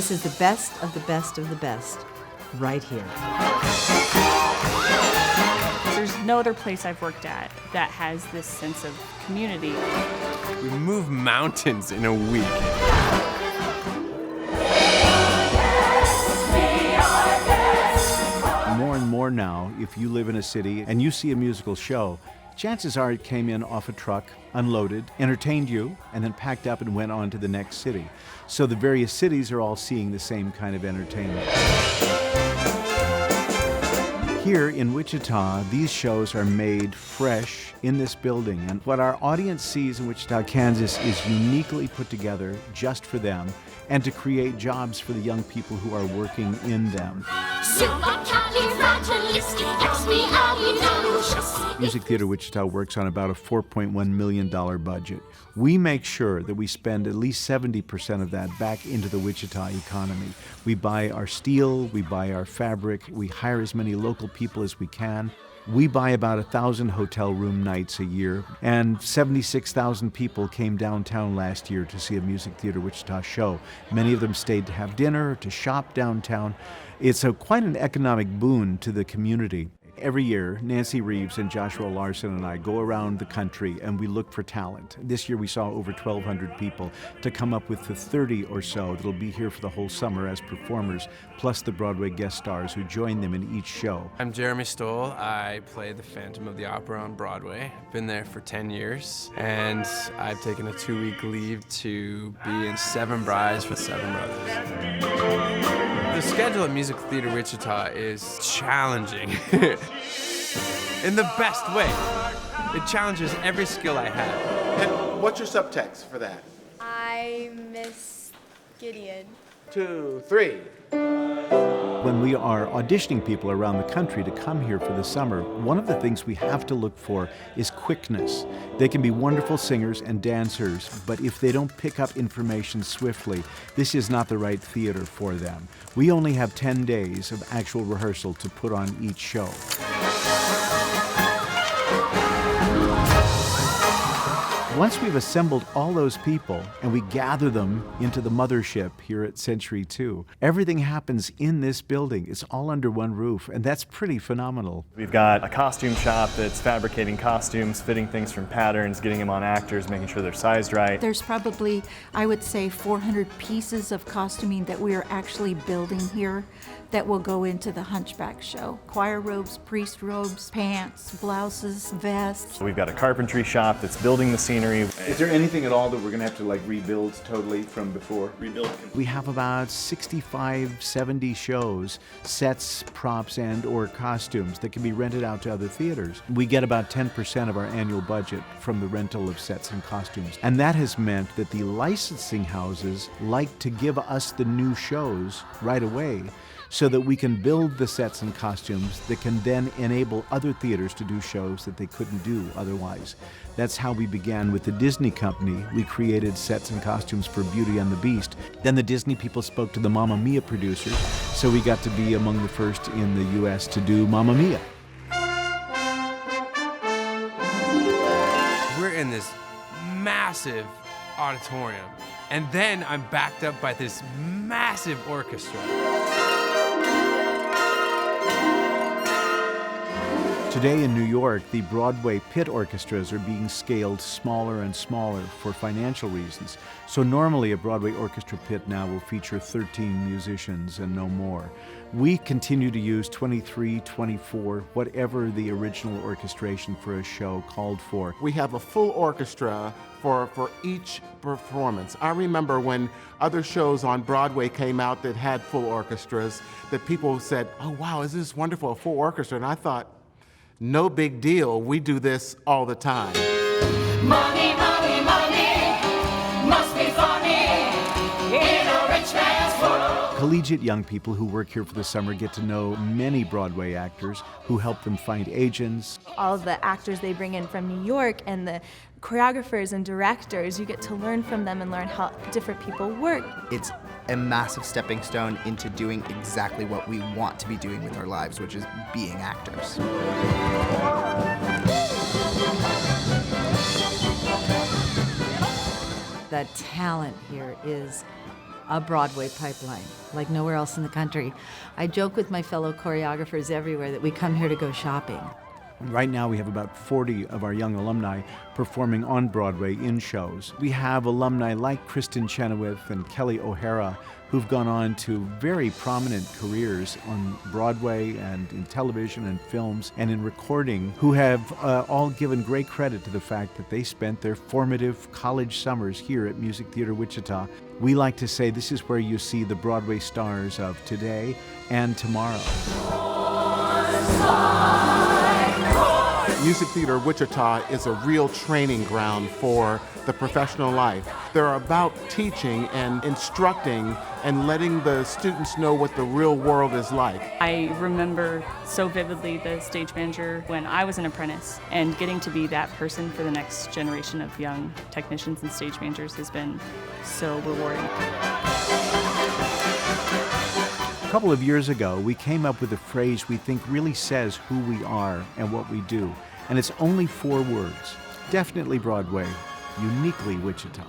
this is the best of the best of the best, right here. There's no other place I've worked at that has this sense of community. We move mountains in a week. More and more now, if you live in a city and you see a musical show, chances are it came in off a truck, unloaded, entertained you, and then packed up and went on to the next city. So the various cities are all seeing the same kind of entertainment. Here in Wichita, these shows are made fresh in this building, and what our audience sees in Wichita, Kansas is uniquely put together just for them and to create jobs for the young people who are working in them. Music Theatre Wichita works on about a $4.1 million budget. We make sure that we spend at least 70% of that back into the Wichita economy. We buy our steel, we buy our fabric, we hire as many local people as we can. We buy about 1,000 hotel room nights a year, and 76,000 people came downtown last year to see a Music Theatre Wichita show. Many of them stayed to have dinner, to shop downtown. It's quite an economic boon to the community. Every year, Nancy Reeves and Joshua Larson and I go around the country and we look for talent. This year we saw over 1,200 people to come up with the 30 or so that'll be here for the whole summer as performers, plus the Broadway guest stars who join them in each show. I'm Jeremy Stoll. I play the Phantom of the Opera on Broadway. I've been there for 10 years, and I've taken a 2-week leave to be in Seven Brides with Seven Brothers. The schedule at Music Theatre Wichita is challenging in the best way. It challenges every skill I have. And what's your subtext for that? I miss Gideon. 2, 3. When we are auditioning people around the country to come here for the summer, one of the things we have to look for is quickness. They can be wonderful singers and dancers, but if they don't pick up information swiftly, this is not the right theater for them. We only have 10 days of actual rehearsal to put on each show. Once we've assembled all those people and we gather them into the mothership here at Century 2, everything happens in this building. It's all under one roof, and that's pretty phenomenal. We've got a costume shop that's fabricating costumes, fitting things from patterns, getting them on actors, making sure they're sized right. There's probably, I would say, 400 pieces of costuming that we are actually building here that will go into the Hunchback show. Choir robes, priest robes, pants, blouses, vests. We've got a carpentry shop that's building the scenery. Is there anything at all that we're going to have to rebuild totally from before? We have about 65, 70 shows, sets, props, and or costumes that can be rented out to other theaters. We get about 10% of our annual budget from the rental of sets and costumes. And that has meant that the licensing houses like to give us the new shows right away, so that we can build the sets and costumes that can then enable other theaters to do shows that they couldn't do otherwise. That's how we began with the Disney Company. We created sets and costumes for Beauty and the Beast. Then the Disney people spoke to the Mamma Mia producers, so we got to be among the first in the U.S. to do Mamma Mia. We're in this massive auditorium, and then I'm backed up by this massive orchestra. Today in New York, the Broadway pit orchestras are being scaled smaller and smaller for financial reasons. So normally a Broadway orchestra pit now will feature 13 musicians and no more. We continue to use 23, 24, whatever the original orchestration for a show called for. We have a full orchestra for each performance. I remember when other shows on Broadway came out that had full orchestras, that people said, "Oh wow, is this wonderful, a full orchestra?" And I thought, no big deal, we do this all the time. Money, money, money, must be funny in a rich man's world. Collegiate young people who work here for the summer get to know many Broadway actors who help them find agents. All the actors they bring in from New York and the choreographers and directors, you get to learn from them and learn how different people work. It's a massive stepping stone into doing exactly what we want to be doing with our lives, which is being actors. The talent here is a Broadway pipeline, like nowhere else in the country. I joke with my fellow choreographers everywhere that we come here to go shopping. Right now we have about 40 of our young alumni performing on Broadway in shows. We have alumni like Kristen Chenoweth and Kelly O'Hara who've gone on to very prominent careers on Broadway and in television and films and in recording, who have all given great credit to the fact that they spent their formative college summers here at Music Theatre Wichita. We like to say this is where you see the Broadway stars of today and tomorrow. Music Theatre Wichita is a real training ground for the professional life. They're about teaching and instructing and letting the students know what the real world is like. I remember so vividly the stage manager when I was an apprentice, and getting to be that person for the next generation of young technicians and stage managers has been so rewarding. A couple of years ago, we came up with a phrase we think really says who we are and what we do. And it's only 4 words. Definitely Broadway, uniquely Wichita.